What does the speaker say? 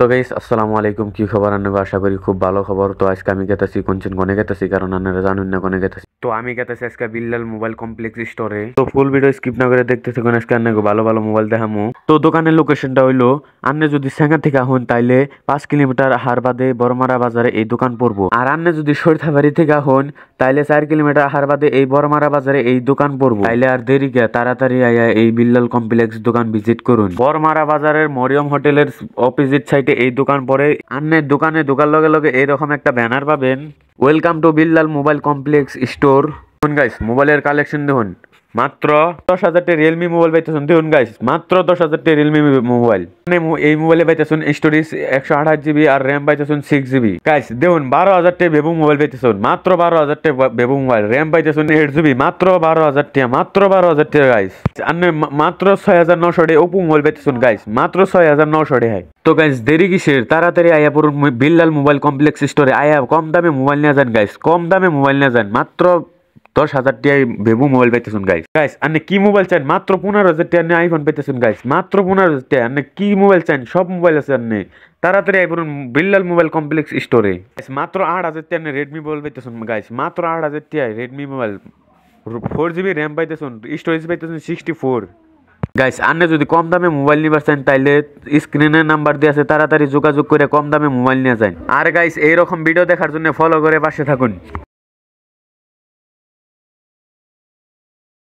তো গাইস আসসালামু আলাইকুম, কি খবর? আনবে আশা করি খুব ভালো খবর। তো আজকে আমি গেতেছি কোনছেন কোনে গেতেছি, কারণ আপনারা জানুন না কোনে গেতেছি। তো আমি গেতেছি আজকে বিল্লাল মোবাইল কমপ্লেক্স স্টোরে। তো ফুল ভিডিও স্কিপ না করে দেখতে থাকুন। আজকে আপনাকে ভালো ভালো মোবাইল দেখামু। তো দোকানের লোকেশনটা হইলো, আপনি যদি সেঙ্গা থেকে আহুন তাইলে 5 কিলোমিটার হার বাদে বড়মারা বাজারে এই দোকান পড়বো। আর আপনি যদি সরিথাবাড়ি থেকে আহুন তাইলে 4 কিলোমিটার হার বাদে এই বড়মারা বাজারে এই দোকান পড়বো। তাইলে আর দেরি কে, তাড়াতাড়ি আয়া এই বিল্লাল কমপ্লেক্স দোকান ভিজিট করুন। বড়মারা বাজারের মরিয়ম হোটেলের অপোজিট সাইডে এই দোকান পড়ে। আন্নের দোকানে ঢোকার লগে লগে এইরকম একটা ব্যানার পাবেন, welcome to Billal mobile complex store. দেখুন গাইস, মোবাইলের কালেকশন দেখুন। মাত্র 10,000 রিয়েলমি মোবাইল পাইতেছেন। দেখুন গাইস, মাত্র 10,000 রিয়েলমি মোবাইল। এই মোবাইলে পাইতেছেন স্টোরেজ 128 জিবি আর র্যাম পাইতেছেন 6 জিবি। গাইস দেখুন, 12,000 বেবু মোবাইল পাইতেছেন। মাত্র 12,000 বেবু মোবাইল, র্যাম পাইতেছেন 8 জিবি। মাত্র 12,000 মাত্র 12,000 গাইস। আপনি মাত্র 6,900 ওপো মোবাইল পাইতেছেন গাইস, মাত্র 6,900। তো গাইস দেরি কিসের, তাড়াতাড়ি আয়া পড়ুন বিল্লাল মোবাইল কমপ্লেক্স স্টোরে। আয়া কম দামে মোবাইল নিয়ে যান গাইস, কম দামে মোবাইল নিয়ে যান। মাত্র 10,000 টাকায় বেবু মোবাইল পাইতেছেন গাইস। গাইস আপনি কি মোবাইল চান? মাত্র 15,000 টাকা আপনি আইফোন পাইতেছেন গাইস, মাত্র 15,000 টাকা। আপনি কি মোবাইল চান? সব মোবাইল আছে। আপনি তাড়াতাড়ি আইবুন বিল্লাল মোবাইল কমপ্লেক্স স্টোরে। মাত্র 8,000 টাকা আপনি রেডমি মোবাইল পাইতেছেন গাইস, মাত্র 8,000 টাকায় রেডমি মোবাইল। 4 জিবি র্যাম পাইতেছেন, স্টোরেজ পাইতেছেন 64। গাইস আপনি যদি কম দামে মোবাইল নিবার চান তাইলে স্ক্রিনের নাম্বার দিয়ে আছে, তাড়াতাড়ি যোগাযোগ করে কম দামে মোবাইল নিয়ে যান। আর গাইস এইরকম ভিডিও দেখার জন্য ফলো করে পাশে থাকুন।